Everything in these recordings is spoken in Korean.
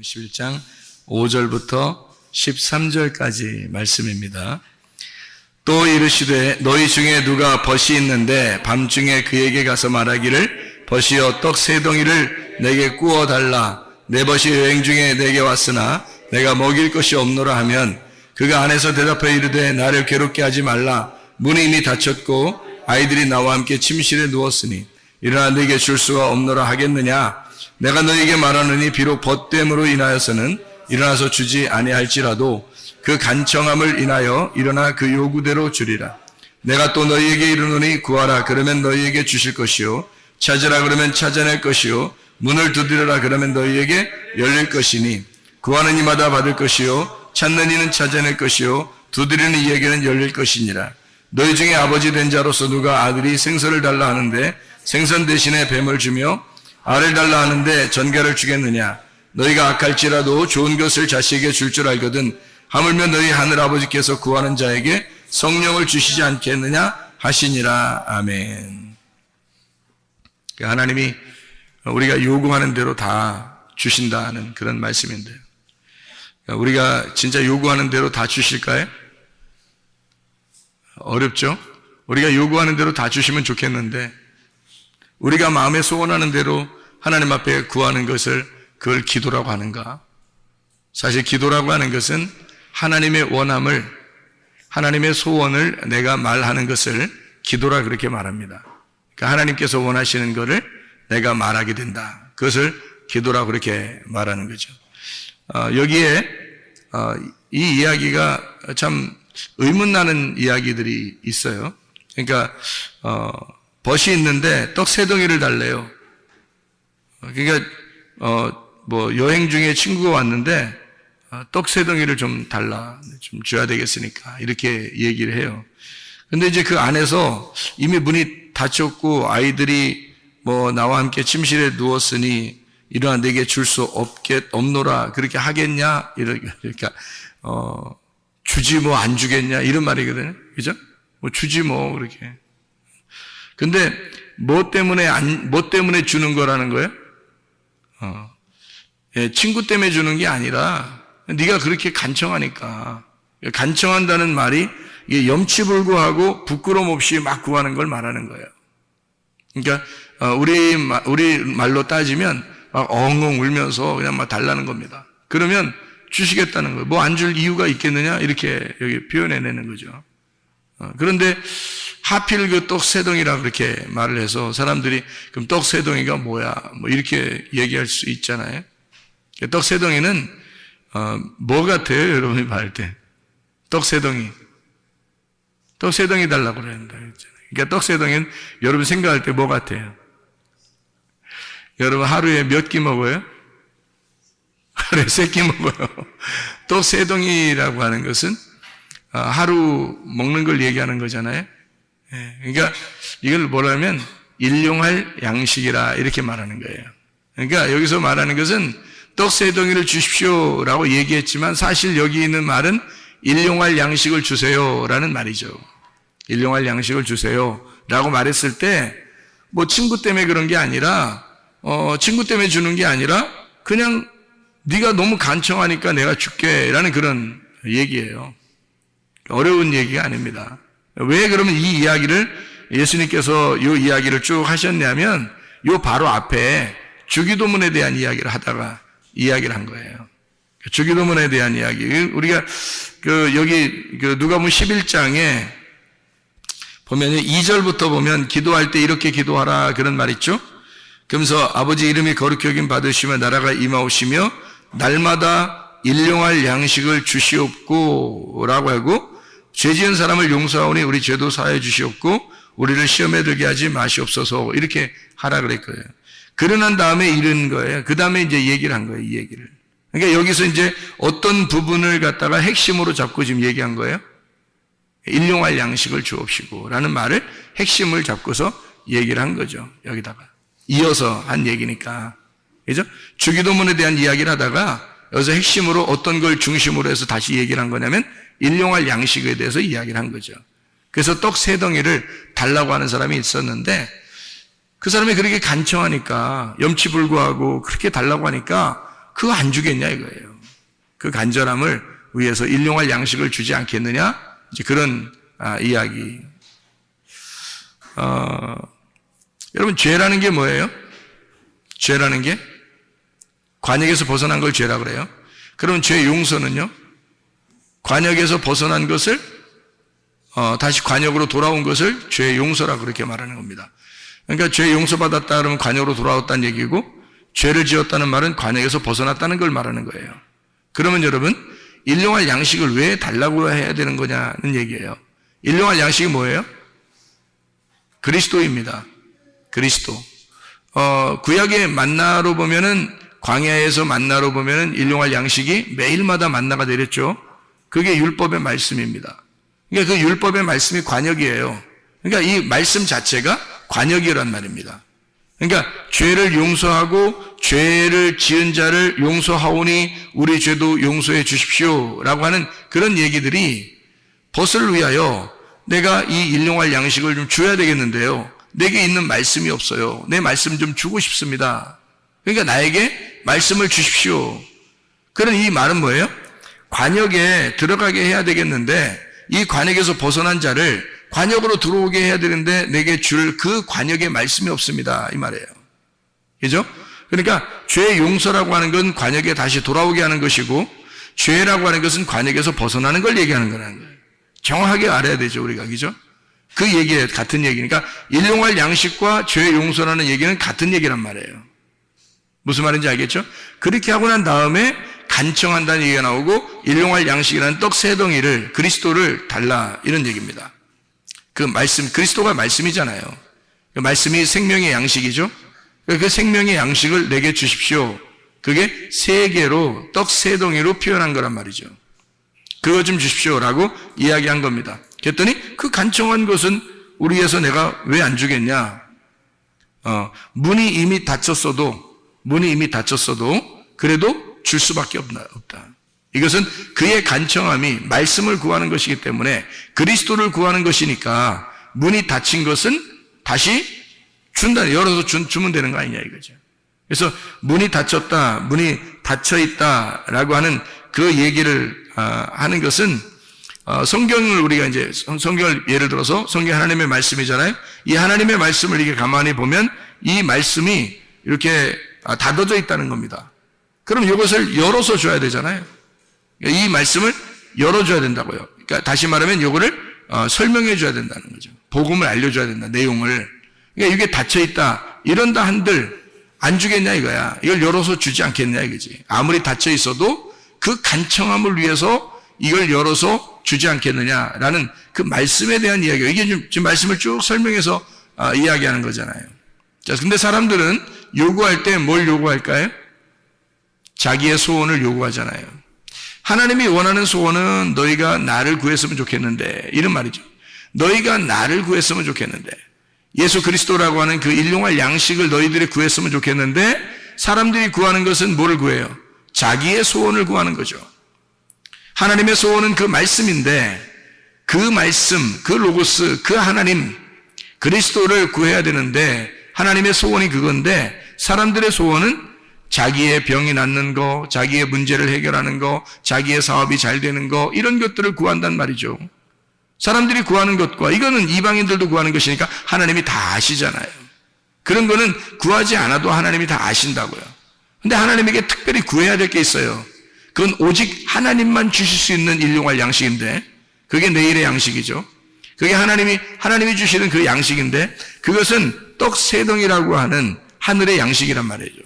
11장 5절부터 13절까지 말씀입니다. 또 이르시되 너희 중에 누가 벗이 있는데 밤중에 그에게 가서 말하기를 벗이여 떡 세 덩이를 내게 구워 달라. 내 벗이 여행 중에 내게 왔으나 내가 먹일 것이 없노라 하면 그가 안에서 대답하여 이르되 나를 괴롭게 하지 말라. 문이 이미 닫혔고 아이들이 나와 함께 침실에 누웠으니 일어나 내게 줄 수가 없노라 하겠느냐. 내가 너희에게 말하느니 비록 벗됨으로 인하여서는 일어나서 주지 아니할지라도 그 간청함을 인하여 일어나 그 요구대로 주리라. 내가 또 너희에게 이르노니 구하라 그러면 너희에게 주실 것이요 찾으라 그러면 찾아낼 것이요 문을 두드려라 그러면 너희에게 열릴 것이니 구하는 이마다 받을 것이요 찾는 이는 찾아낼 것이요 두드리는 이에게는 열릴 것이니라. 너희 중에 아버지 된 자로서 누가 아들이 생선을 달라 하는데 생선 대신에 뱀을 주며 알을 달라 하는데 전갈을 주겠느냐. 너희가 악할지라도 좋은 것을 자식에게 줄 줄 알거든 하물며 너희 하늘 아버지께서 구하는 자에게 성령을 주시지 않겠느냐 하시니라. 아멘. 하나님이 우리가 요구하는 대로 다 주신다는 그런 말씀인데요. 우리가 진짜 요구하는 대로 다 주실까요? 어렵죠? 우리가 요구하는 대로 다 주시면 좋겠는데 우리가 마음에 소원하는 대로 하나님 앞에 구하는 것을 그걸 기도라고 하는가? 사실 기도라고 하는 것은 하나님의 원함을, 하나님의 소원을 내가 말하는 것을 기도라 그렇게 말합니다. 그러니까 하나님께서 원하시는 것을 내가 말하게 된다. 그것을 기도라고 그렇게 말하는 거죠. 여기에 이 이야기가 참 의문나는 이야기들이 있어요. 그러니까 벗이 있는데 떡 세 덩이를 달래요. 그러니까 여행 중에 친구가 왔는데 떡 세 덩이를 좀 달라, 좀 줘야 되겠으니까 이렇게 얘기를 해요. 근데 이제 그 안에서 이미 문이 닫혔고 아이들이 나와 함께 침실에 누웠으니 일어나 내게 줄 수 없노라 그렇게 하겠냐? 그러니까 주지 안 주겠냐 이런 말이거든요. 그죠? 주지 그렇게. 근데 뭐 때문에 주는 거라는 거예요? 친구 때문에 주는 게 아니라 네가 그렇게 간청하니까. 간청한다는 말이 이게 염치불구하고 부끄럼 없이 막 구하는 걸 말하는 거예요. 그러니까 우리 말로 따지면 막 엉엉 울면서 그냥 막 달라는 겁니다. 그러면 주시겠다는 거예요. 안 줄 이유가 있겠느냐 이렇게 여기 표현해내는 거죠. 그런데 하필 그 떡 세 덩이라 그렇게 말을 해서 사람들이 그럼 떡 세 덩이가 뭐야? 이렇게 얘기할 수 있잖아요. 떡 세 덩이는 뭐 같아요? 여러분이 말할 때 떡 세 덩이. 떡 세 덩이 달라고 그랬는데. 그러니까 떡 세 덩이는 여러분 생각할 때 뭐 같아요? 여러분 하루에 몇 끼 먹어요? 하루에 3끼 먹어요. 떡 세 덩이라고 하는 것은 하루 먹는 걸 얘기하는 거잖아요. 그러니까 이걸 뭐라면 일용할 양식이라 이렇게 말하는 거예요. 그러니까 여기서 말하는 것은 떡 세 덩이를 주십시오라고 얘기했지만 사실 여기 있는 말은 일용할 양식을 주세요라는 말이죠. 일용할 양식을 주세요라고 말했을 때 친구 때문에 그런 게 아니라 친구 때문에 주는 게 아니라 그냥 네가 너무 간청하니까 내가 줄게라는 그런 얘기예요. 어려운 얘기가 아닙니다. 왜 그러면 이 이야기를 예수님께서 이 이야기를 쭉 하셨냐면 요 바로 앞에 주기도문에 대한 이야기를 하다가 이야기를 한 거예요. 주기도문에 대한 이야기. 우리가 여기 누가복음 11장에 보면 2절부터 보면 기도할 때 이렇게 기도하라 그런 말 있죠. 그러면서 아버지 이름이 거룩히 여김 받으시며 나라가 임하오시며 날마다 일용할 양식을 주시옵고 라고 하고 죄 지은 사람을 용서하오니 우리 죄도 사하여 주시옵고 우리를 시험에 들게 하지 마시옵소서 이렇게 하라 그랬거든요. 그러난 다음에 이런 거예요. 그 다음에 이제 얘기를 한 거예요. 이 얘기를. 그러니까 여기서 이제 어떤 부분을 갖다가 핵심으로 잡고 지금 얘기한 거예요. 일용할 양식을 주옵시고 라는 말을 핵심을 잡고서 얘기를 한 거죠. 여기다가. 이어서 한 얘기니까. 그죠? 주기도문에 대한 이야기를 하다가 여기서 핵심으로 어떤 걸 중심으로 해서 다시 얘기를 한 거냐면 일용할 양식에 대해서 이야기를 한 거죠. 그래서 떡 세 덩이를 달라고 하는 사람이 있었는데 그 사람이 그렇게 간청하니까 염치불구하고 그렇게 달라고 하니까 그거 안 주겠냐 이거예요. 그 간절함을 위해서 일용할 양식을 주지 않겠느냐? 이제 그런 이야기. 여러분, 죄라는 게 뭐예요? 죄라는 게 관역에서 벗어난 걸 죄라 그래요. 그러면 죄 용서는요? 관역에서 벗어난 것을 다시 관역으로 돌아온 것을 죄 용서라 그렇게 말하는 겁니다. 그러니까 죄 용서받았다 그러면 관역으로 돌아왔다는 얘기고, 죄를 지었다는 말은 관역에서 벗어났다는 걸 말하는 거예요. 그러면 여러분, 일용할 양식을 왜 달라고 해야 되는 거냐는 얘기예요. 일용할 양식이 뭐예요? 그리스도입니다. 그리스도. 구약의 만나로 보면은, 광야에서 만나로 보면은 일용할 양식이 매일마다 만나가 내렸죠. 그게 율법의 말씀입니다. 그러니까 그 율법의 말씀이 관역이에요. 그러니까 이 말씀 자체가 관역이란 말입니다. 그러니까 죄를 용서하고 죄를 지은 자를 용서하오니 우리 죄도 용서해 주십시오 라고 하는 그런 얘기들이 벗을 위하여 내가 이 일용할 양식을 좀 줘야 되겠는데요. 내게 있는 말씀이 없어요. 내 말씀 좀 주고 싶습니다. 그러니까 나에게 말씀을 주십시오. 그런 이 말은 뭐예요? 관역에 들어가게 해야 되겠는데 이 관역에서 벗어난 자를 관역으로 들어오게 해야 되는데 내게 줄 그 관역의 말씀이 없습니다. 이 말이에요. 그죠? 그러니까 죄 용서라고 하는 건 관역에 다시 돌아오게 하는 것이고, 죄라고 하는 것은 관역에서 벗어나는 걸 얘기하는 거라는 거예요. 정확하게 알아야 되죠, 우리가. 그죠? 그 얘기에 같은 얘기니까 일용할 양식과 죄 용서라는 얘기는 같은 얘기란 말이에요. 무슨 말인지 알겠죠? 그렇게 하고 난 다음에 간청한다는 얘기가 나오고, 일용할 양식이라는 떡 세 덩이를, 그리스도를 달라, 이런 얘기입니다. 그 말씀, 그리스도가 말씀이잖아요. 그 말씀이 생명의 양식이죠. 그 생명의 양식을 내게 주십시오. 그게 세 개로, 떡 세 덩이로 표현한 거란 말이죠. 그거 좀 주십시오라고 이야기한 겁니다. 그랬더니 그 간청한 것은 우리에서 내가 왜 안 주겠냐? 문이 이미 닫혔어도 그래도 줄 수밖에 없다. 이것은 그의 간청함이 말씀을 구하는 것이기 때문에, 그리스도를 구하는 것이니까 문이 닫힌 것은 다시 준다, 열어서 주면 되는 거 아니냐 이거죠. 그래서 문이 닫혔다, 문이 닫혀 있다라고 하는 그 얘기를 하는 것은, 성경을 우리가 이제 성경을 예를 들어서 성경 하나님의 말씀이잖아요. 이 하나님의 말씀을 이렇게 가만히 보면 이 말씀이 이렇게 닫아져 있다는 겁니다. 그럼 이것을 열어서 줘야 되잖아요. 이 말씀을 열어줘야 된다고요. 그러니까 다시 말하면 이거를 설명해 줘야 된다는 거죠. 복음을 알려줘야 된다, 내용을. 그러니까 이게 닫혀있다, 이런다 한들 안 주겠냐 이거야. 이걸 열어서 주지 않겠냐 이거지. 아무리 닫혀 있어도 그 간청함을 위해서 이걸 열어서 주지 않겠느냐라는 그 말씀에 대한 이야기예요. 이게 지금 말씀을 쭉 설명해서 이야기하는 거잖아요. 자, 근데 사람들은 요구할 때 뭘 요구할까요? 자기의 소원을 요구하잖아요. 하나님이 원하는 소원은 너희가 나를 구했으면 좋겠는데, 이런 말이죠. 너희가 나를 구했으면 좋겠는데, 예수 그리스도라고 하는 그 일용할 양식을 너희들이 구했으면 좋겠는데, 사람들이 구하는 것은 뭐를 구해요? 자기의 소원을 구하는 거죠. 하나님의 소원은 그 말씀인데, 그 말씀, 그 로고스, 그 하나님, 그리스도를 구해야 되는데, 하나님의 소원이 그건데, 사람들의 소원은 자기의 병이 낫는 거, 자기의 문제를 해결하는 거, 자기의 사업이 잘 되는 거, 이런 것들을 구한단 말이죠. 사람들이 구하는 것과 이거는 이방인들도 구하는 것이니까 하나님이 다 아시잖아요. 그런 거는 구하지 않아도 하나님이 다 아신다고요. 근데 하나님에게 특별히 구해야 될 게 있어요. 그건 오직 하나님만 주실 수 있는 일용할 양식인데, 그게 내일의 양식이죠. 그게 하나님이 주시는 그 양식인데, 그것은 떡 세 덩이라고 하는 하늘의 양식이란 말이죠.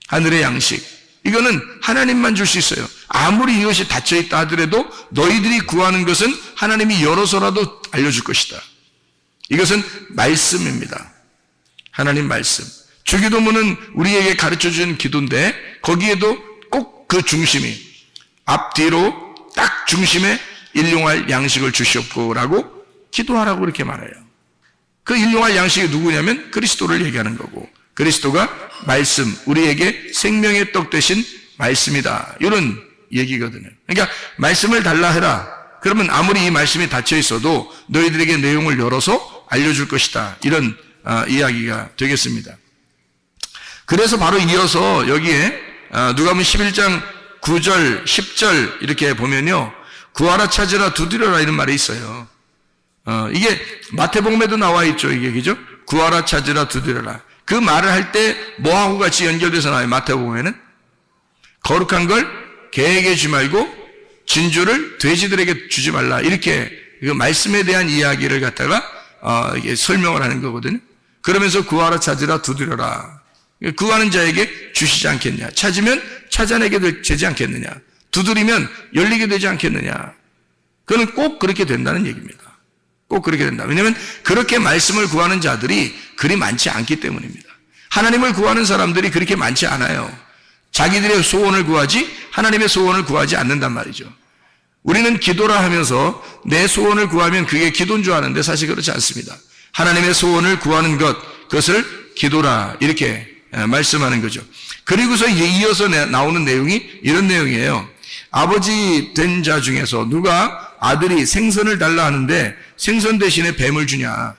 하늘의 양식. 이거는 하나님만 줄 수 있어요. 아무리 이것이 닫혀있다 하더라도 너희들이 구하는 것은 하나님이 열어서라도 알려줄 것이다. 이것은 말씀입니다. 하나님 말씀. 주기도문은 우리에게 가르쳐준 기도인데, 거기에도 꼭 그 중심이, 앞뒤로 딱 중심에 일용할 양식을 주시옵고라고 기도하라고 이렇게 말해요. 그 일용할 양식이 누구냐면 그리스도를 얘기하는 거고, 그리스도가 말씀, 우리에게 생명의 떡 되신 말씀이다, 이런 얘기거든요. 그러니까 말씀을 달라 해라. 그러면 아무리 이 말씀이 닫혀 있어도 너희들에게 내용을 열어서 알려줄 것이다, 이런 이야기가 되겠습니다. 그래서 바로 이어서 여기에 누가복음 11장 9절, 10절 이렇게 보면요. 구하라 찾으라 두드려라 이런 말이 있어요. 이게 마태복음에도 나와 있죠. 이게 그죠? 구하라 찾으라 두드려라. 그 말을 할 때 뭐하고 같이 연결돼서 나와요. 마태복음에는 거룩한 걸 개에게 주지 말고 진주를 돼지들에게 주지 말라. 이렇게 그 말씀에 대한 이야기를 갖다가 이게 설명을 하는 거거든요. 그러면서 구하라 찾으라 두드려라. 구하는 자에게 주시지 않겠냐. 찾으면 찾아내게 되지 않겠느냐. 두드리면 열리게 되지 않겠느냐. 그거는 꼭 그렇게 된다는 얘기입니다. 꼭 그렇게 된다. 왜냐하면 그렇게 말씀을 구하는 자들이 그리 많지 않기 때문입니다. 하나님을 구하는 사람들이 그렇게 많지 않아요. 자기들의 소원을 구하지 하나님의 소원을 구하지 않는단 말이죠. 우리는 기도라 하면서 내 소원을 구하면 그게 기도인 줄 아는데 사실 그렇지 않습니다. 하나님의 소원을 구하는 것, 그것을 기도라 이렇게 말씀하는 거죠. 그리고서 이어서 나오는 내용이 이런 내용이에요. 아버지 된 자 중에서 누가 아들이 생선을 달라 하는데 생선 대신에 뱀을 주냐.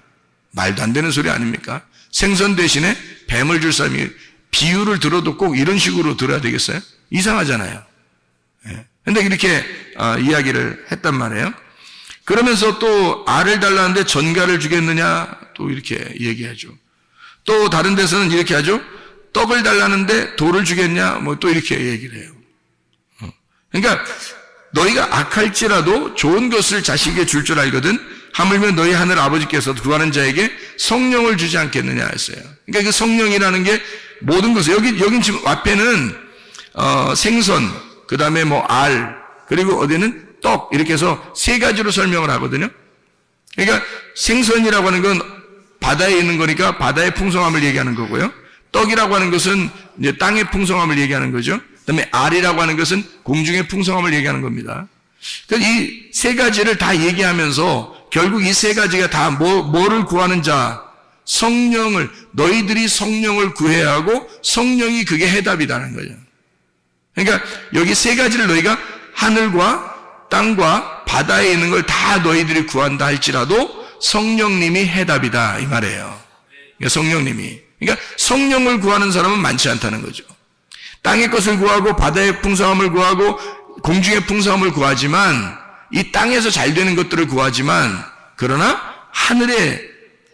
말도 안 되는 소리 아닙니까? 생선 대신에 뱀을 줄 사람이 비유를 들어도 꼭 이런 식으로 들어야 되겠어요? 이상하잖아요. 그런데 이렇게 이야기를 했단 말이에요. 그러면서 또 알을 달라는데 전갈을 주겠느냐 또 이렇게 얘기하죠. 또 다른 데서는 이렇게 하죠. 떡을 달라는데 돌을 주겠냐 뭐 또 이렇게 얘기를 해요. 그러니까 너희가 악할지라도 좋은 것을 자식에게 줄 줄 알거든 하물며 너희 하늘 아버지께서 구하는 자에게 성령을 주지 않겠느냐 했어요. 그러니까 그 성령이라는 게 모든 것을 여긴 지금 앞에는 생선 그 다음에 뭐 알 그리고 어디는 떡 이렇게 해서 세 가지로 설명을 하거든요. 그러니까 생선이라고 하는 건 바다에 있는 거니까 바다의 풍성함을 얘기하는 거고요. 떡이라고 하는 것은 이제 땅의 풍성함을 얘기하는 거죠. 그다음에 알이라고 하는 것은 공중의 풍성함을 얘기하는 겁니다. 그러니까 이 세 가지를 다 얘기하면서 결국 이 세 가지가 다 뭐를 구하는 자, 성령을 너희들이 성령을 구해야 하고 성령이 그게 해답이라는 거죠. 그러니까 여기 세 가지를 너희가 하늘과 땅과 바다에 있는 걸 다 너희들이 구한다 할지라도 성령님이 해답이다 이 말이에요. 그러니까 성령님이. 그러니까 성령을 구하는 사람은 많지 않다는 거죠. 땅의 것을 구하고 바다의 풍성함을 구하고 공중의 풍성함을 구하지만 이 땅에서 잘 되는 것들을 구하지만 그러나 하늘의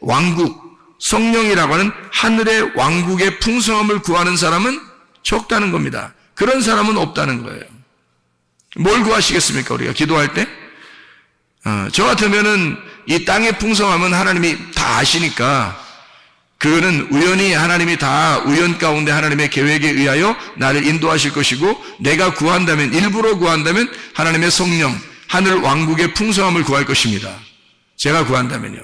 왕국 성령이라고 하는 하늘의 왕국의 풍성함을 구하는 사람은 적다는 겁니다. 그런 사람은 없다는 거예요. 뭘 구하시겠습니까? 우리가 기도할 때? 저 같으면은 이 땅의 풍성함은 하나님이 다 아시니까 그거는 우연히 하나님이 다 우연 가운데 하나님의 계획에 의하여 나를 인도하실 것이고 내가 구한다면 일부러 구한다면 하나님의 성령 하늘 왕국의 풍성함을 구할 것입니다. 제가 구한다면요.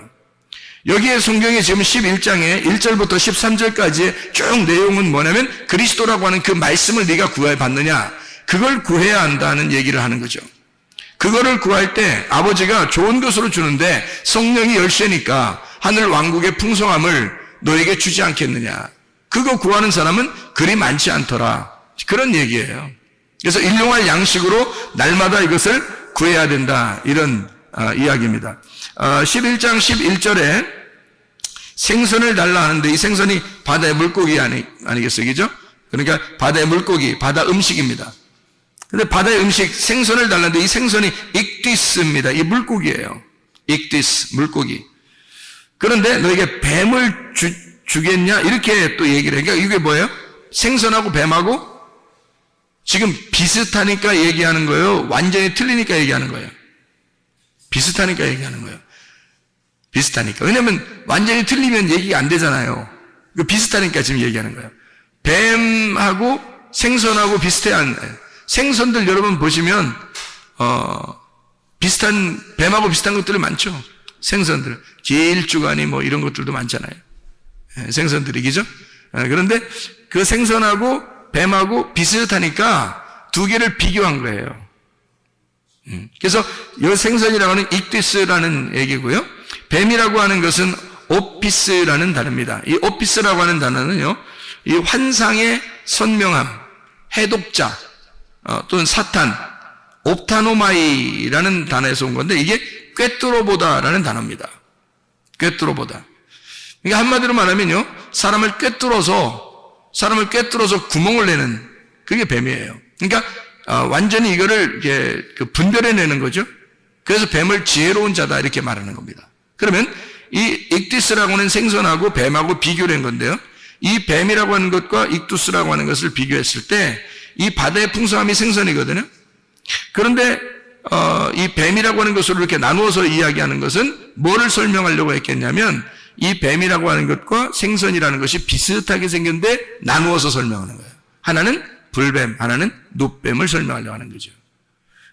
여기에 성경에 지금 11장에 1절부터 13절까지의 쭉 내용은 뭐냐면 그리스도라고 하는 그 말씀을 네가 구해봤느냐 그걸 구해야 한다는 얘기를 하는 거죠. 그거를 구할 때 아버지가 좋은 것으로 주는데 성령이 열쇠니까 하늘 왕국의 풍성함을 너에게 주지 않겠느냐. 그거 구하는 사람은 그리 많지 않더라. 그런 얘기예요. 그래서 일용할 양식으로 날마다 이것을 구해야 된다. 이런 이야기입니다. 11장 11절에 생선을 달라 하는데 이 생선이 바다의 물고기 아니겠어요? 그죠? 그러니까 바다의 물고기, 바다 음식입니다. 근데 바다의 음식, 생선을 달라는데 이 생선이 익디스입니다. 이 물고기예요. 익디스, 물고기. 그런데 너에게 뱀을 주겠냐? 이렇게 또 얘기를 해요. 그러니까 이게 뭐예요? 생선하고 뱀하고 지금 비슷하니까 얘기하는 거예요? 완전히 틀리니까 얘기하는 거예요? 비슷하니까 얘기하는 거예요. 비슷하니까. 왜냐면 완전히 틀리면 얘기가 안 되잖아요. 비슷하니까 지금 얘기하는 거예요. 뱀하고 생선하고 비슷해야 생선들 여러분 보시면 뱀하고 비슷한 것들이 많죠. 생선들 길쭉하니 뭐 이런 것들도 많잖아요. 생선들이 그죠? 그런데 그 생선하고 뱀하고 비슷하니까 두 개를 비교한 거예요. 그래서 이 생선이라고 하는 익디스라는 얘기고요. 뱀이라고 하는 것은 오피스라는 단어입니다. 이 오피스라고 하는 단어는요, 이 환상의 선명함, 해독자, 또는 사탄, 옵타노마이라는 단어에서 온 건데 이게 꿰뚫어보다라는 단어입니다. 꿰뚫어보다. 그러니까 한마디로 말하면요, 사람을 꿰뚫어서 구멍을 내는 그게 뱀이에요. 그러니까 완전히 이거를 이렇게 분별해내는 거죠. 그래서 뱀을 지혜로운 자다 이렇게 말하는 겁니다. 그러면 이 익디스라고 하는 생선하고 뱀하고 비교를 한 건데요. 이 뱀이라고 하는 것과 익두스라고 하는 것을 비교했을 때 이 바다의 풍성함이 생선이거든요. 그런데 이 뱀이라고 하는 것으로 이렇게 나누어서 이야기하는 것은 뭐를 설명하려고 했겠냐면 이 뱀이라고 하는 것과 생선이라는 것이 비슷하게 생겼는데 나누어서 설명하는 거예요. 하나는 불뱀, 하나는 놋뱀을 설명하려고 하는 거죠.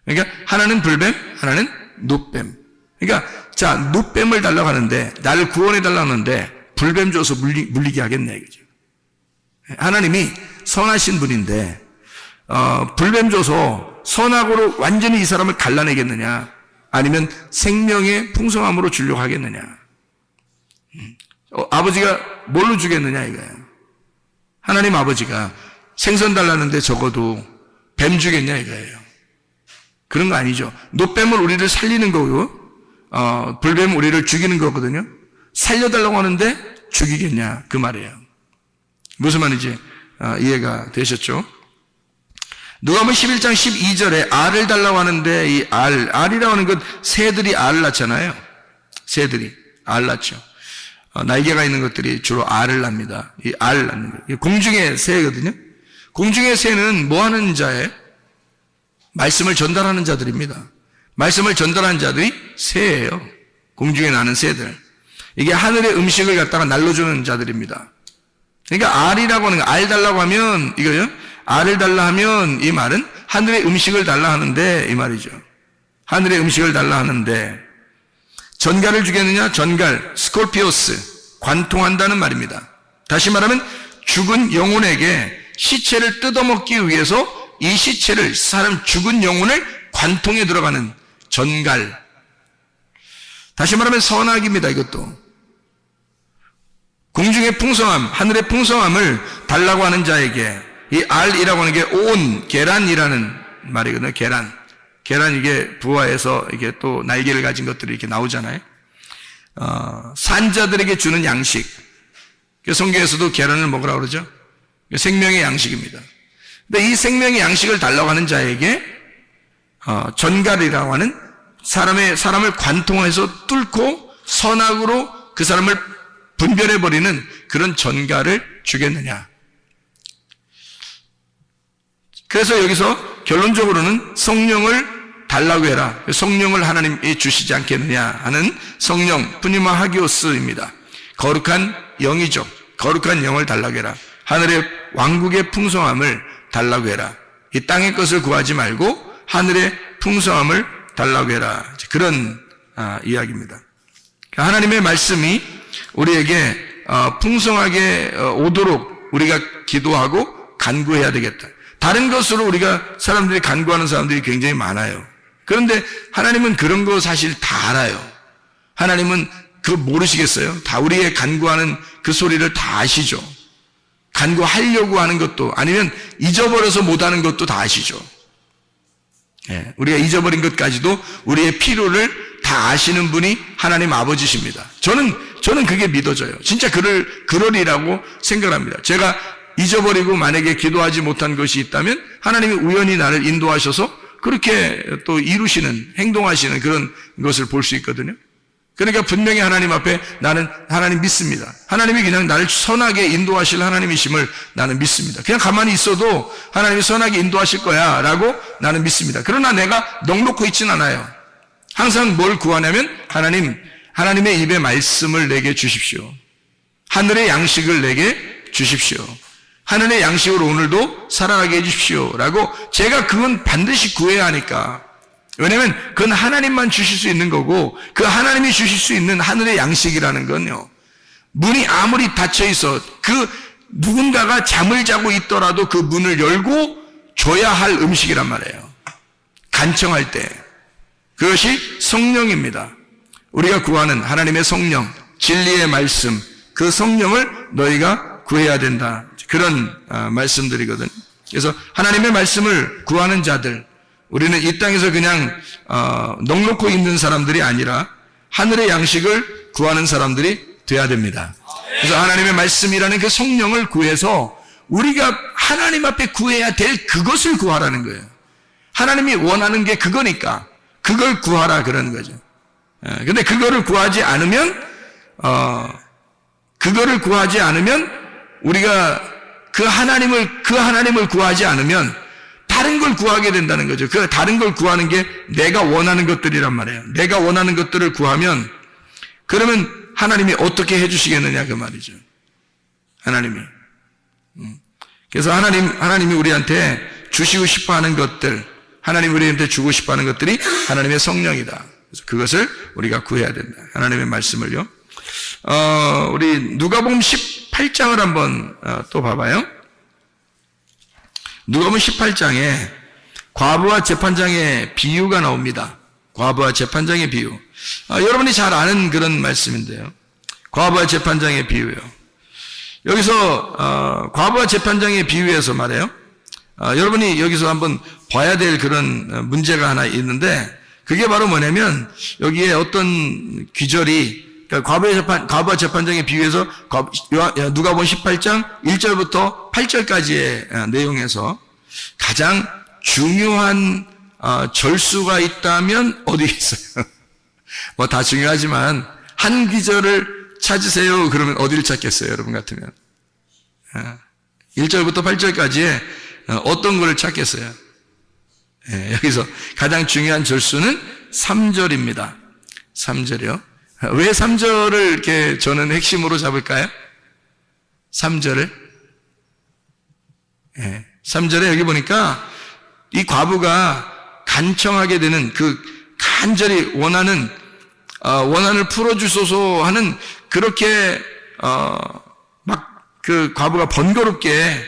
그러니까 하나는 불뱀, 하나는 놋뱀. 그러니까 자, 놋뱀을 달라고 하는데 나를 구원해 달라고 하는데 불뱀 줘서 물리게 하겠네 이거죠. 하나님이 선하신 분인데 불뱀 줘서 선악으로 완전히 이 사람을 갈라내겠느냐, 아니면 생명의 풍성함으로 주려고 하겠느냐. 아버지가 뭘로 주겠느냐 이거예요. 하나님 아버지가 생선 달라는데 적어도 뱀 주겠냐 이거예요. 그런 거 아니죠. 놋뱀은 우리를 살리는 거고 불뱀은 우리를 죽이는 거거든요. 살려달라고 하는데 죽이겠냐 그 말이에요. 무슨 말인지 이해가 되셨죠? 누가복음 11장 12절에 알을 달라고 하는데 이 알이라고 하는 것, 새들이 알을 낳잖아요. 새들이 알 낳죠. 날개가 있는 것들이 주로 알을 낳습니다. 이 알 낳는 거. 공중의 새거든요. 공중의 새는 뭐 하는 자예요? 말씀을 전달하는 자들입니다. 말씀을 전달하는 자들이 새예요. 공중에 나는 새들. 이게 하늘의 음식을 갖다가 날려주는 자들입니다. 그러니까 알이라고 하는 거, 알 달라고 하면 이거요. 알을 달라 하면 이 말은 하늘의 음식을 달라 하는데 이 말이죠. 하늘의 음식을 달라 하는데 전갈을 주겠느냐? 전갈, 스콜피오스, 관통한다는 말입니다. 다시 말하면 죽은 영혼에게 시체를 뜯어먹기 위해서 이 시체를, 사람 죽은 영혼을 관통에 들어가는 전갈. 다시 말하면 선악입니다. 이것도. 공중의 풍성함, 하늘의 풍성함을 달라고 하는 자에게 이 알이라고 하는 게 온, 계란이라는 말이거든요. 계란. 계란 이게 부화해서 이게 또 날개를 가진 것들이 이렇게 나오잖아요. 산자들에게 주는 양식. 성경에서도 계란을 먹으라고 그러죠. 생명의 양식입니다. 근데 이 생명의 양식을 달라고 하는 자에게 전갈이라고 하는 사람을 관통해서 뚫고 선악으로 그 사람을 분별해버리는 그런 전갈을 주겠느냐. 그래서 여기서 결론적으로는 성령을 달라고 해라. 성령을 하나님이 주시지 않겠느냐 하는 성령, 푸니마 하기오스입니다. 거룩한 영이죠. 거룩한 영을 달라고 해라. 하늘의 왕국의 풍성함을 달라고 해라. 이 땅의 것을 구하지 말고 하늘의 풍성함을 달라고 해라. 그런 이야기입니다. 하나님의 말씀이 우리에게 풍성하게 오도록 우리가 기도하고 간구해야 되겠다. 다른 것으로 우리가 사람들이 간구하는 사람들이 굉장히 많아요. 그런데 하나님은 그런 거 사실 다 알아요. 하나님은 그거 모르시겠어요? 다 우리의 간구하는 그 소리를 다 아시죠. 간구하려고 하는 것도 아니면 잊어버려서 못하는 것도 다 아시죠. 예, 우리가 잊어버린 것까지도 우리의 필요를 다 아시는 분이 하나님 아버지십니다. 저는 그게 믿어져요. 진짜 그러리라고 생각합니다. 제가 잊어버리고 만약에 기도하지 못한 것이 있다면 하나님이 우연히 나를 인도하셔서 그렇게 또 이루시는, 행동하시는 그런 것을 볼 수 있거든요. 그러니까 분명히 하나님 앞에 나는 하나님 믿습니다. 하나님이 그냥 나를 선하게 인도하실 하나님이심을 나는 믿습니다. 그냥 가만히 있어도 하나님이 선하게 인도하실 거야 라고 나는 믿습니다. 그러나 내가 넉놓고 있진 않아요. 항상 뭘 구하냐면 하나님의 입에 말씀을 내게 주십시오. 하늘의 양식을 내게 주십시오. 하늘의 양식으로 오늘도 살아가게 해주십시오 라고 제가 그건 반드시 구해야 하니까. 왜냐하면 그건 하나님만 주실 수 있는 거고 그 하나님이 주실 수 있는 하늘의 양식이라는 건요, 문이 아무리 닫혀 있어 그 누군가가 잠을 자고 있더라도 그 문을 열고 줘야 할 음식이란 말이에요. 간청할 때. 그것이 성령입니다. 우리가 구하는 하나님의 성령, 진리의 말씀, 그 성령을 너희가 구해야 된다. 그런 말씀들이거든요. 그래서 하나님의 말씀을 구하는 자들, 우리는 이 땅에서 그냥 넉놓고 있는 사람들이 아니라 하늘의 양식을 구하는 사람들이 돼야 됩니다. 그래서 하나님의 말씀이라는 그 성령을 구해서 우리가 하나님 앞에 구해야 될 그것을 구하라는 거예요. 하나님이 원하는 게 그거니까 그걸 구하라 그러는 거죠. 근데 그거를 구하지 않으면 우리가 그 하나님을 구하지 않으면 다른 걸 구하게 된다는 거죠. 그 다른 걸 구하는 게 내가 원하는 것들이란 말이에요. 내가 원하는 것들을 구하면 그러면 하나님이 어떻게 해주시겠느냐 그 말이죠. 하나님이. 그래서 하나님이 우리한테 주시고 싶어하는 것들, 하나님이 우리한테 주고 싶어하는 것들이 하나님의 성령이다. 그래서 그것을 우리가 구해야 된다. 하나님의 말씀을요. 우리 누가복음 18장을 한번 또 봐봐요. 누가복음 18장에 과부와 재판장의 비유가 나옵니다. 과부와 재판장의 비유. 여러분이 잘 아는 그런 말씀인데요. 과부와 재판장의 비유요. 여기서 과부와 재판장의 비유에서 말해요. 여러분이 여기서 한번 봐야 될 그런 문제가 하나 있는데 그게 바로 뭐냐면 여기에 어떤 귀절이 그러니까 과부와 재판장의 비유에서 누가복음 18장 1절부터 8절까지의 내용에서 가장 중요한 절수가 있다면 어디 있어요? 뭐 다 중요하지만 한 귀절을 찾으세요. 그러면 어디를 찾겠어요? 여러분 같으면 1절부터 8절까지에 어떤 거를 찾겠어요? 여기서 가장 중요한 절수는 3절입니다. 3절이요. 왜 3절을 이렇게 저는 핵심으로 잡을까요? 3절을? 3절에 여기 보니까 이 과부가 간청하게 되는 그 간절히 원한을 풀어주소서 하는 그렇게 막 그 과부가 번거롭게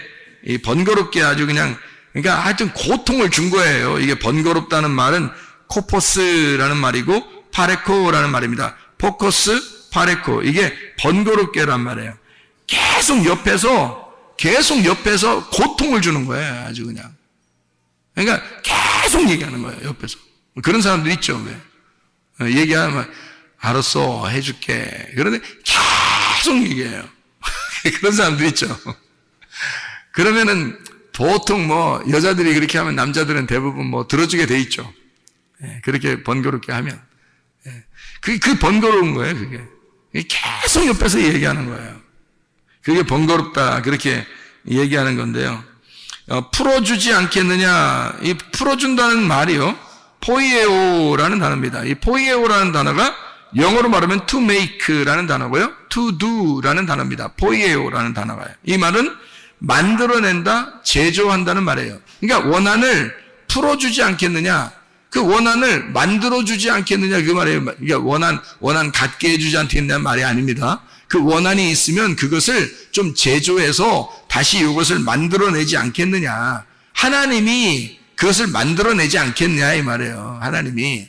아주 그냥 그러니까 하여튼 고통을 준 거예요. 이게 번거롭다는 말은 코포스라는 말이고 파레코라는 말입니다. 포커스, 파레코. 이게 번거롭게란 말이에요. 계속 옆에서 고통을 주는 거예요. 아주 그냥. 그러니까 계속 얘기하는 거예요. 옆에서. 그런 사람들 있죠. 왜? 얘기하면 알았어 해줄게. 그런데 계속 얘기해요. 그런 사람들 있죠. 그러면은 보통 뭐 여자들이 그렇게 하면 남자들은 대부분 뭐 들어주게 돼 있죠. 그렇게 번거롭게 하면. 그 번거로운 거예요, 그게. 계속 옆에서 얘기하는 거예요. 그게 번거롭다, 그렇게 얘기하는 건데요. 풀어주지 않겠느냐, 이 풀어준다는 말이요. 포이에오라는 단어입니다. 이 포이에오라는 단어가 영어로 말하면 to make라는 단어고요. to do라는 단어입니다. 포이에오라는 단어가요. 이 말은 만들어낸다, 제조한다는 말이에요. 그러니까 원한을 풀어주지 않겠느냐, 그 원한을 만들어주지 않겠느냐 그 말이에요. 그러니까 원한 갖게 해주지 않겠느냐 말이 아닙니다. 그 원한이 있으면 그것을 좀 제조해서 다시 이것을 만들어내지 않겠느냐. 하나님이 그것을 만들어내지 않겠느냐 이 말이에요. 하나님이.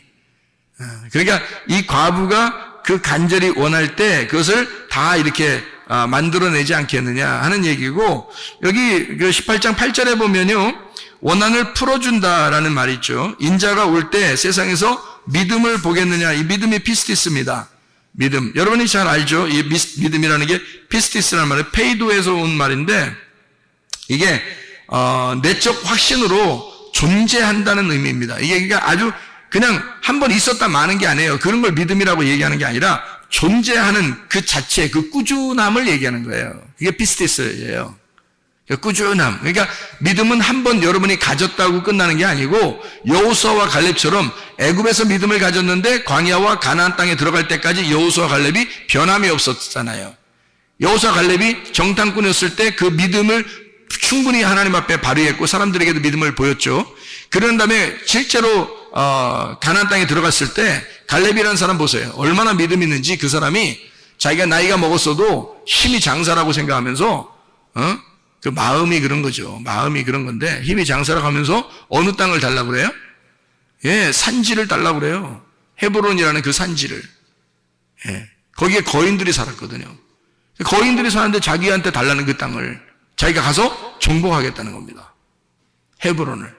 그러니까 이 과부가 그 간절히 원할 때 그것을 다 이렇게 만들어내지 않겠느냐 하는 얘기고, 여기 그 18장 8절에 보면요, 원한을 풀어준다라는 말이 있죠. 인자가 올 때 세상에서 믿음을 보겠느냐. 이 믿음이 피스티스입니다. 믿음. 여러분이 잘 알죠? 이 믿음이라는 게 피스티스라는 말은 페이도에서 온 말인데, 이게 내적 확신으로 존재한다는 의미입니다. 이게 그러니까 아주 그냥 한번 있었다 마는 게 아니에요. 그런 걸 믿음이라고 얘기하는 게 아니라 존재하는 그 자체, 그 꾸준함을 얘기하는 거예요. 이게 피스티스예요. 꾸준함. 그러니까 믿음은 한번 여러분이 가졌다고 끝나는 게 아니고, 여호수아와 갈렙처럼 애굽에서 믿음을 가졌는데 광야와 가나안 땅에 들어갈 때까지 여호수아와 갈렙이 변함이 없었잖아요. 여호수아와 갈렙이 정탐꾼이었을 때 그 믿음을 충분히 하나님 앞에 발휘했고 사람들에게도 믿음을 보였죠. 그런 다음에 실제로 가나안 땅에 들어갔을 때 갈렙이라는 사람 보세요. 얼마나 믿음이 있는지. 그 사람이 자기가 나이가 먹었어도 힘이 장사라고 생각하면서 그 마음이 그런 거죠. 마음이 그런 건데 힘이 장사라고 하면서 어느 땅을 달라고 그래요? 산지를 달라고 그래요. 헤브론이라는 그 산지를. 거기에 거인들이 살았거든요. 거인들이 사는데 자기한테 달라는 그 땅을 자기가 가서 정복하겠다는 겁니다. 헤브론을.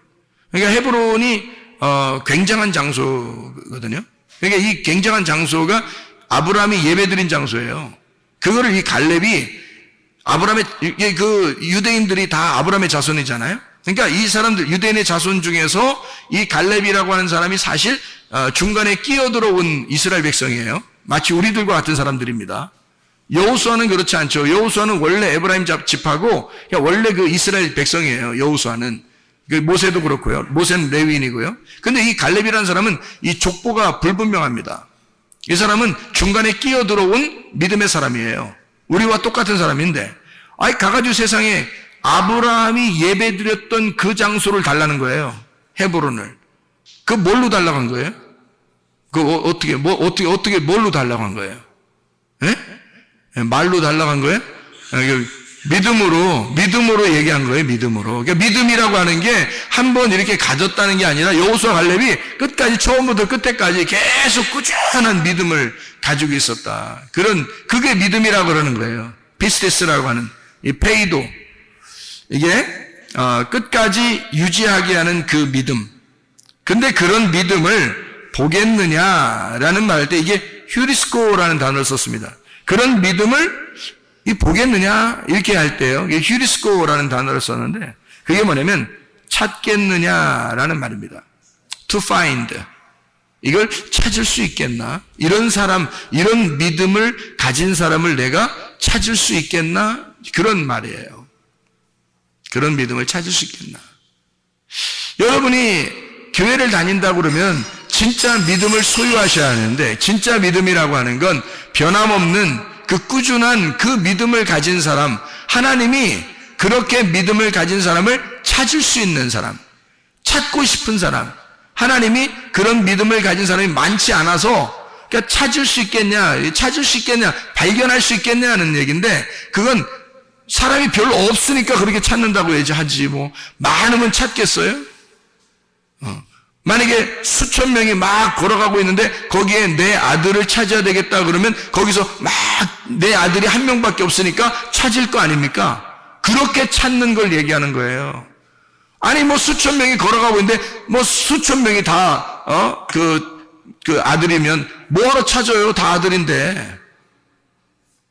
그러니까 헤브론이 굉장한 장소거든요. 그러니까 이 굉장한 장소가 아브라함이 예배드린 장소예요. 그거를 이 갈렙이 아브라함의, 이게 그 유대인들이 다 아브라함의 자손이잖아요. 그러니까 이 사람들, 유대인의 자손 중에서 이 갈렙이라고 하는 사람이 사실 중간에 끼어들어온 이스라엘 백성이에요. 마치 우리들과 같은 사람들입니다. 여호수아는 그렇지 않죠. 여호수아는 원래 에브라임 집하고 원래 그 이스라엘 백성이에요. 여호수아는. 모세도 그렇고요. 모세는 레위인이고요. 근데 이 갈렙이라는 사람은 이 족보가 불분명합니다. 이 사람은 중간에 끼어들어온 믿음의 사람이에요. 우리와 똑같은 사람인데, 아이 가가지고 세상에 아브라함이 예배드렸던 그 장소를 달라는 거예요. 헤브론을. 그 뭘로 달라고 한 거예요? 어떻게 뭘로 달라고 한 거예요? 예? 말로 달라고 한 거예요? 믿음으로 얘기한 거예요, 믿음으로. 그러니까 믿음이라고 하는 게 한 번 이렇게 가졌다는 게 아니라 여호수아 갈렙이 끝까지 처음부터 끝에까지 계속 꾸준한 믿음을 가지고 있었다. 그게 믿음이라고 그러는 거예요. 피스테스라고 하는 이 페이도. 이게 끝까지 유지하게 하는 그 믿음. 근데 그런 믿음을 보겠느냐라는 말 할 때 이게 휴리스코라는 단어를 썼습니다. 그런 믿음을 보겠느냐 이렇게 할 때요. 이게 휴리스코라는 단어를 썼는데 그게 뭐냐면 찾겠느냐라는 말입니다. To find. 이걸 찾을 수 있겠나? 이런 사람, 이런 믿음을 가진 사람을 내가 찾을 수 있겠나? 그런 말이에요. 그런 믿음을 찾을 수 있겠나? 여러분이 교회를 다닌다고 그러면 진짜 믿음을 소유하셔야 하는데, 진짜 믿음이라고 하는 건 변함없는 그 꾸준한 그 믿음을 가진 사람, 하나님이 그렇게 믿음을 가진 사람을 찾을 수 있는 사람, 찾고 싶은 사람, 하나님이 그런 믿음을 가진 사람이 많지 않아서 그러니까 찾을 수 있겠냐, 발견할 수 있겠냐 하는 얘기인데, 그건 사람이 별로 없으니까 그렇게 찾는다고 얘기하지, 많으면 찾겠어요? 만약에 수천 명이 막 걸어가고 있는데 거기에 내 아들을 찾아야 되겠다 그러면 거기서 막 내 아들이 한 명밖에 없으니까 찾을 거 아닙니까? 그렇게 찾는 걸 얘기하는 거예요. 아니 수천 명이 걸어가고 있는데 수천 명이 다 그 아들이면 뭐하러 찾아요? 다 아들인데.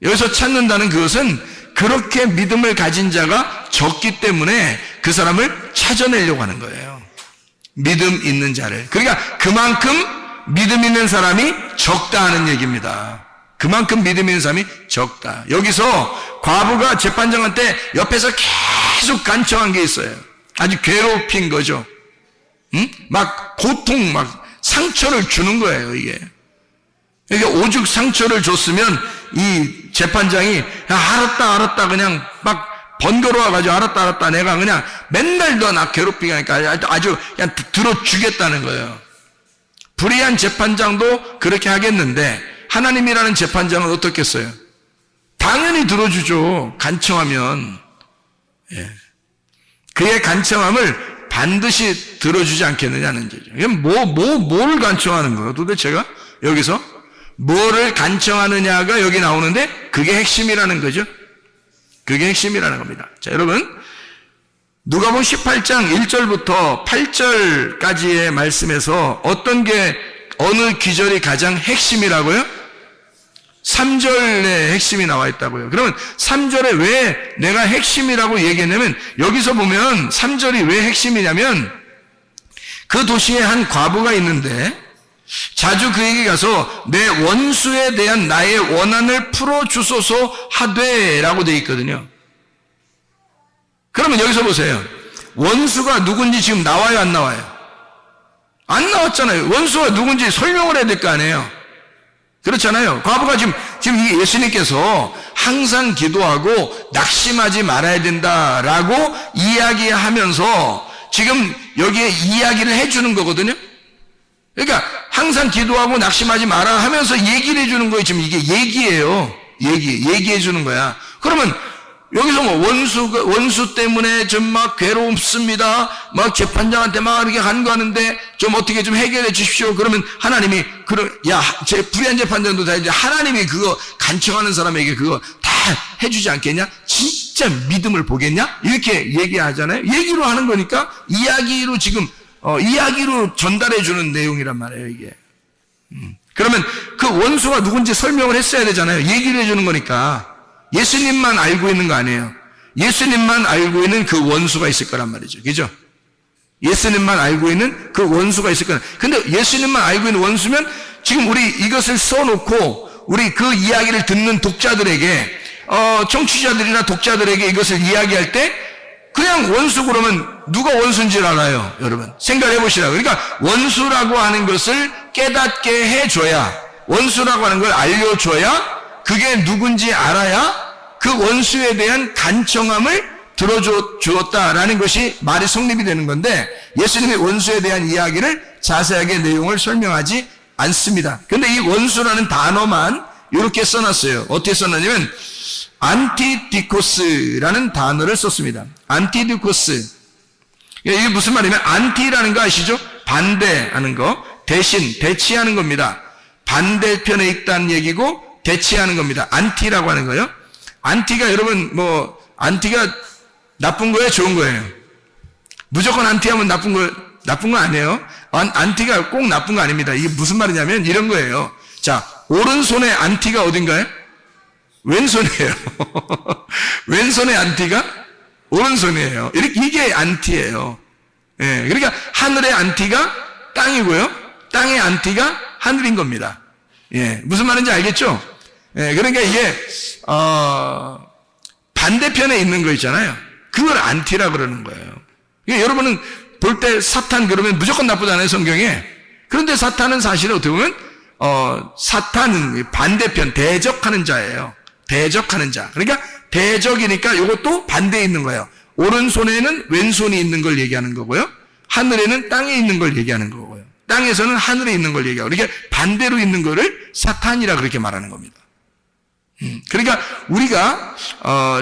여기서 찾는다는 그것은 그렇게 믿음을 가진 자가 적기 때문에 그 사람을 찾아내려고 하는 거예요. 믿음 있는 자를. 그러니까 그만큼 믿음 있는 사람이 적다는 얘기입니다. 그만큼 믿음 있는 사람이 적다. 여기서 과부가 재판장한테 옆에서 계속 간청한 게 있어요. 아주 괴롭힌 거죠. 막 고통, 막 상처를 주는 거예요, 이게. 그러니까 오죽 상처를 줬으면 이 재판장이 알았다 그냥 막 번거로워가지고 알았다 내가 그냥 맨날 너 나 괴롭히게 하니까 아주 그냥 들어주겠다는 거예요. 불의한 재판장도 그렇게 하겠는데 하나님이라는 재판장은 어떻겠어요? 당연히 들어주죠. 간청하면. 예. 그의 간청함을 반드시 들어주지 않겠느냐는 거죠. 이게 뭐를 간청하는 거예요? 도대체가 여기서 뭐를 간청하느냐가 여기 나오는데 그게 핵심이라는 거죠. 그게 핵심이라는 겁니다. 자, 여러분, 누가복음 18장 1절부터 8절까지의 말씀에서 어떤 게 어느 기절이 가장 핵심이라고요? 3절의 핵심이 나와 있다고요. 그러면 3절에 왜 내가 핵심이라고 얘기했냐면 여기서 보면 3절이 왜 핵심이냐면 그 도시에 한 과부가 있는데 자주 그에게 가서 내 원수에 대한 나의 원한을 풀어주소서 하되라고 되어 있거든요. 그러면 여기서 보세요. 원수가 누군지 지금 나와요, 안 나와요? 안 나왔잖아요. 원수가 누군지 설명을 해야 될 거 아니에요. 그렇잖아요. 과부가 지금 이게 예수님께서 항상 기도하고 낙심하지 말아야 된다라고 이야기하면서 지금 여기에 이야기를 해주는 거거든요. 그러니까 항상 기도하고 낙심하지 마라 하면서 얘기를 해주는 거예요. 지금 이게 얘기예요. 얘기해 주는 거야. 그러면 여기서 원수 때문에 좀 막 괴롭습니다. 막 재판장한테 막 이렇게 간구하는데 좀 어떻게 좀 해결해 주십시오. 그러면 하나님이 제 불의한 재판장도 다 이제 하나님이 그거 간청하는 사람에게 그거 다 해주지 않겠냐? 진짜 믿음을 보겠냐? 이렇게 얘기하잖아요. 얘기로 하는 거니까 이야기로 지금 이야기로 전달해 주는 내용이란 말이에요, 이게. 그러면 그 원수가 누군지 설명을 했어야 되잖아요. 얘기를 해 주는 거니까. 예수님만 알고 있는 거 아니에요. 예수님만 알고 있는 그 원수가 있을 거란 말이죠. 그죠? 예수님만 알고 있는 그 원수가 있을 거란. 근데 예수님만 알고 있는 원수면 지금 우리 이것을 써놓고 우리 그 이야기를 듣는 독자들에게 청취자들이나 독자들에게 이것을 이야기할 때 그냥 원수 그러면 누가 원수인지 알아요, 여러분. 생각해 보시라고. 그러니까 원수라고 하는 것을 깨닫게 해줘야, 원수라고 하는 걸 알려줘야, 그게 누군지 알아야 그 원수에 대한 간청함을 들어주었다라는 것이 말이 성립이 되는 건데, 예수님이 원수에 대한 이야기를 자세하게 내용을 설명하지 않습니다. 근데 이 원수라는 단어만 이렇게 써놨어요. 어떻게 써놨냐면 안티디코스라는 단어를 썼습니다. 안티디코스. 이게 무슨 말이냐면 안티라는 거 아시죠? 반대하는 거, 대신, 대치하는 겁니다. 반대편에 있다는 얘기고 대치하는 겁니다. 안티라고 하는 거요. 안티가 여러분 안티가 나쁜 거예요, 좋은 거예요? 무조건 안티하면 나쁜 거 아니에요. 안티가 꼭 나쁜 거 아닙니다. 이게 무슨 말이냐면 이런 거예요. 자, 오른손에 안티가 어딘가요? 왼손이에요. 왼손의 안티가 오른손이에요. 이게 안티예요. 예, 그러니까 하늘의 안티가 땅이고요, 땅의 안티가 하늘인 겁니다. 예, 무슨 말인지 알겠죠? 예, 그러니까 이게 반대편에 있는 거 있잖아요. 그걸 안티라 그러는 거예요. 그러니까 여러분은 볼 때 사탄 그러면 무조건 나쁘잖아요, 성경에. 그런데 사탄은 사실은 어떻게 보면 사탄은 반대편, 대적하는 자예요. 대적하는 자. 그러니까 대적이니까 이것도 반대에 있는 거예요. 오른손에는 왼손이 있는 걸 얘기하는 거고요, 하늘에는 땅에 있는 걸 얘기하는 거고요, 땅에서는 하늘에 있는 걸 얘기하고, 그러니까 반대로 있는 거를 사탄이라 그렇게 말하는 겁니다. 그러니까 우리가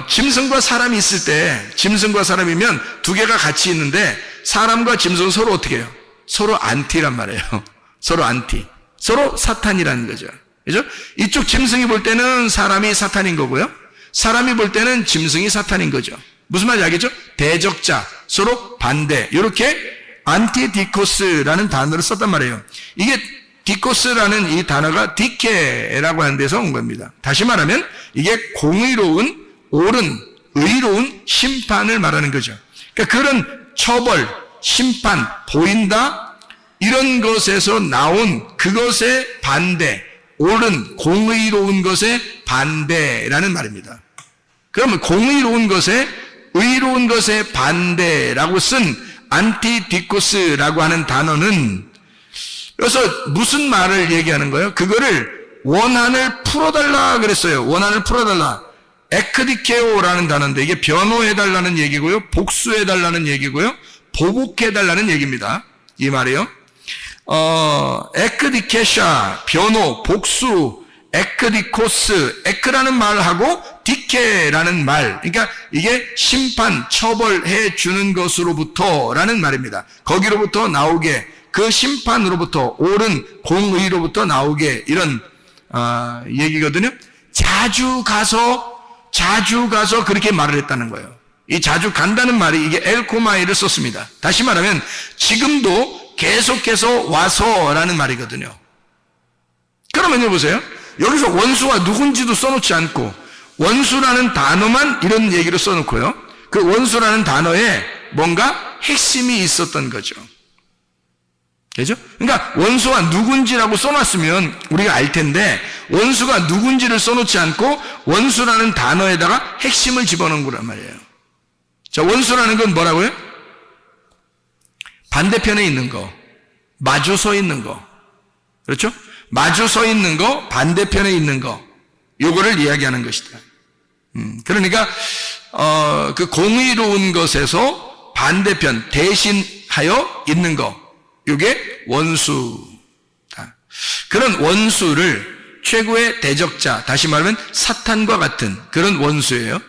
짐승과 사람이 있을 때, 짐승과 사람이면 두 개가 같이 있는데 사람과 짐승은 서로 어떻게 해요? 서로 안티란 말이에요. 서로 안티, 서로 사탄이라는 거죠. 그죠? 이쪽 짐승이 볼 때는 사람이 사탄인 거고요, 사람이 볼 때는 짐승이 사탄인 거죠. 무슨 말인지 알겠죠? 대적자, 서로 반대, 이렇게 안티디코스라는 단어를 썼단 말이에요. 이게 디코스라는 이 단어가 디케라고 하는 데서 온 겁니다. 다시 말하면 이게 공의로운, 옳은, 의로운 심판을 말하는 거죠. 그러니까 그런 처벌, 심판, 보인다, 이런 것에서 나온 그것의 반대, 옳은, 공의로운 것의 반대라는 말입니다. 그러면 공의로운 것에, 의로운 것의 반대라고 쓴 안티디코스라고 하는 단어는, 그래서 무슨 말을 얘기하는 거예요? 그거를 원한을 풀어달라 그랬어요. 원한을 풀어달라. 에크디케오라는 단어인데 이게 변호해달라는 얘기고요, 복수해달라는 얘기고요, 보복해달라는 얘기입니다. 이 말이요. 에크디케샤, 변호, 복수, 에크디코스, 에크라는 말하고 디케라는 말, 그러니까 이게 심판, 처벌해 주는 것으로부터라는 말입니다. 거기로부터 나오게, 그 심판으로부터, 옳은 공의로부터 나오게, 이런 얘기거든요. 자주 가서 그렇게 말을 했다는 거예요. 이 자주 간다는 말이 이게 엘코마이를 썼습니다. 다시 말하면 지금도 계속해서 와서라는 말이거든요. 그러면요, 보세요. 여기서 원수가 누군지도 써놓지 않고 원수라는 단어만 이런 얘기를 써놓고요, 그 원수라는 단어에 뭔가 핵심이 있었던 거죠. 그죠? 그러니까 원수가 누군지라고 써놨으면 우리가 알 텐데, 원수가 누군지를 써놓지 않고 원수라는 단어에다가 핵심을 집어넣은 거란 말이에요. 자, 원수라는 건 뭐라고요? 반대편에 있는 거, 마주 서 있는 거. 그렇죠? 마주 서 있는 거, 반대편에 있는 거, 요거를 이야기하는 것이다. 그러니까 그 공의로운 것에서 반대편, 대신하여 있는 거, 요게 원수다. 그런 원수를 최고의 대적자, 다시 말하면 사탄과 같은 그런 원수예요.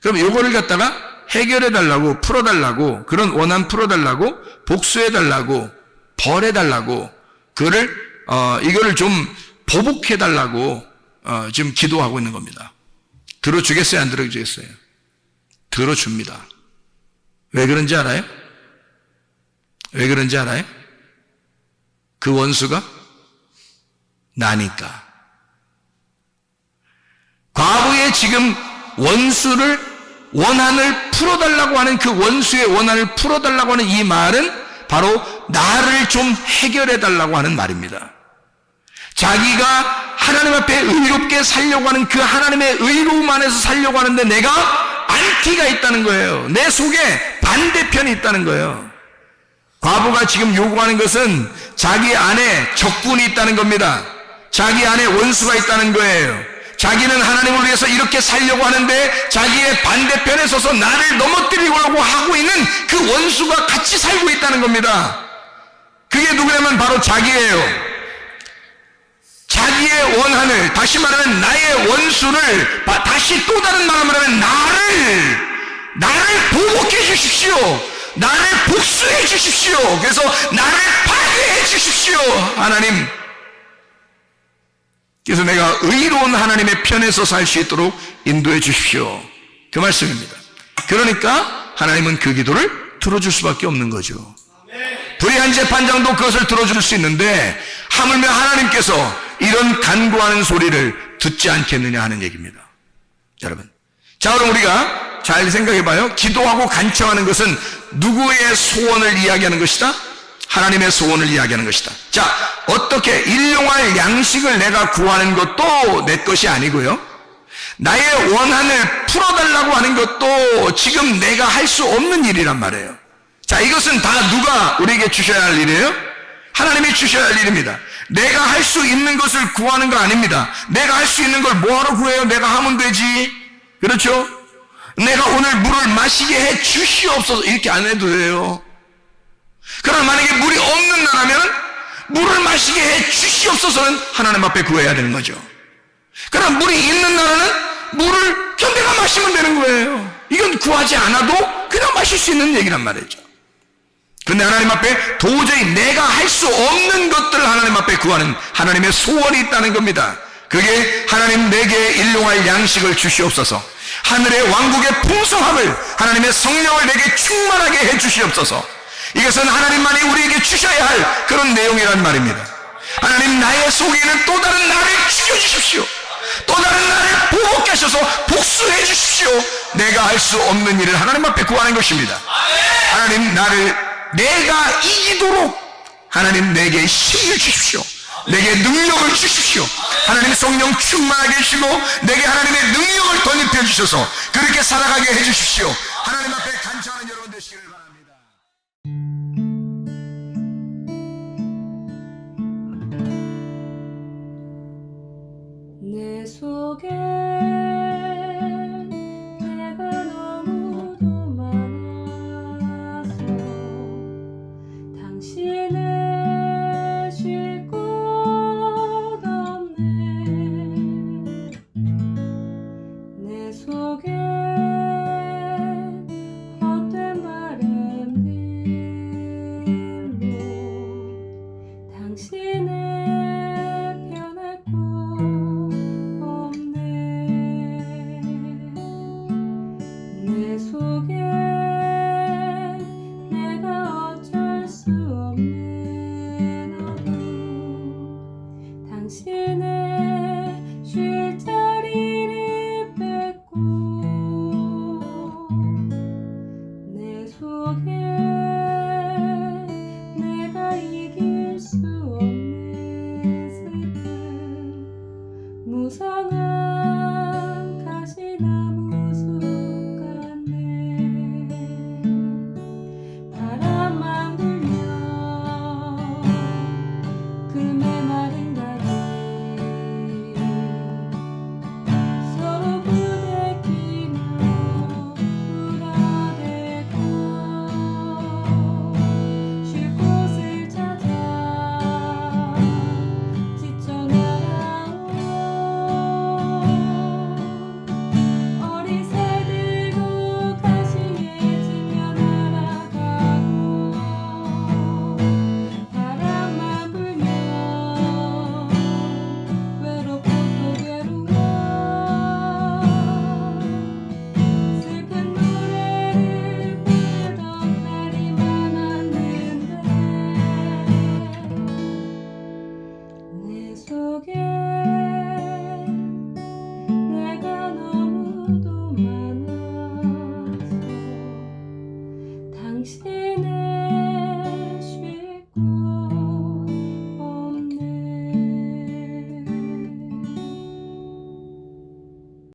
그럼 요거를 갖다가 해결해달라고, 풀어달라고, 그런 원한 풀어달라고, 복수해달라고, 벌해달라고, 이거를 좀 보복해달라고 지금 기도하고 있는 겁니다. 들어주겠어요, 안 들어주겠어요? 들어줍니다. 왜 그런지 알아요? 왜 그런지 알아요? 그 원수가 나니까. 과부의 지금 원한을 풀어달라고 하는 그 원수의 원한을 풀어달라고 하는 이 말은 바로 나를 좀 해결해달라고 하는 말입니다. 자기가 하나님 앞에 의롭게 살려고 하는 그 하나님의 의로움 안에서 살려고 하는데 내가 안티가 있다는 거예요. 내 속에 반대편이 있다는 거예요. 과부가 지금 요구하는 것은 자기 안에 적군이 있다는 겁니다. 자기 안에 원수가 있다는 거예요. 자기는 하나님을 위해서 이렇게 살려고 하는데 자기의 반대편에 서서 나를 넘어뜨리려고 하고 있는 그 원수가 같이 살고 있다는 겁니다. 그게 누구냐면 바로 자기예요. 자기의 원한을, 다시 말하면 나의 원수를, 다시 또 다른 말로 하면 나를 보복해 주십시오. 나를 복수해 주십시오. 그래서 나를 파괴해 주십시오. 하나님. 그래서 내가 의로운 하나님의 편에서 살 수 있도록 인도해 주십시오. 그 말씀입니다. 그러니까 하나님은 그 기도를 들어줄 수밖에 없는 거죠. 불의한 재판장도 그것을 들어줄 수 있는데 하물며 하나님께서 이런 간구하는 소리를 듣지 않겠느냐 하는 얘기입니다. 여러분, 자, 그럼 우리가 잘 생각해봐요. 기도하고 간청하는 것은 누구의 소원을 이야기하는 것이다? 하나님의 소원을 이야기하는 것이다. 자, 어떻게 일용할 양식을 내가 구하는 것도 내 것이 아니고요, 나의 원한을 풀어달라고 하는 것도 지금 내가 할 수 없는 일이란 말이에요. 자, 이것은 다 누가 우리에게 주셔야 할 일이에요? 하나님이 주셔야 할 일입니다. 내가 할 수 있는 것을 구하는 거 아닙니다. 내가 할 수 있는 걸 뭐하러 구해요? 내가 하면 되지. 그렇죠? 내가 오늘 물을 마시게 해 주시옵소서, 이렇게 안 해도 돼요. 그러나 만약에 물이 없는 나라면 물을 마시게 해 주시옵소서는 하나님 앞에 구해야 되는 거죠. 그러나 물이 있는 나라는 물을 그냥 내가 마시면 되는 거예요. 이건 구하지 않아도 그냥 마실 수 있는 얘기란 말이죠. 그런데 하나님 앞에 도저히 내가 할 수 없는 것들을 하나님 앞에 구하는 하나님의 소원이 있다는 겁니다. 그게 하나님 내게 일용할 양식을 주시옵소서, 하늘의 왕국의 풍성함을, 하나님의 성령을 내게 충만하게 해 주시옵소서. 이것은 하나님만이 우리에게 주셔야 할 그런 내용이란 말입니다. 하나님, 나의 속에 있는 또 다른 나를 죽여주십시오. 또 다른 나를 보복해 하셔서 복수해 주십시오. 내가 할 수 없는 일을 하나님 앞에 구하는 것입니다. 하나님, 내가 이기도록 하나님 내게 힘을 주십시오. 내게 능력을 주십시오. 하나님 성령 충만하게 해주시고 내게 하나님의 능력을 덧입혀 주셔서 그렇게 살아가게 해주십시오. 하나님 앞에 간청하는 여러분 되시기를 바랍니다. 내 속에 내가 너무도 많아서 당신을 쉴 곳 없네. 내 속에 헛된 바램들로 당신을 변할 곳 없네. 내 속에 내가 어쩔 수 없는 어둠, 당신을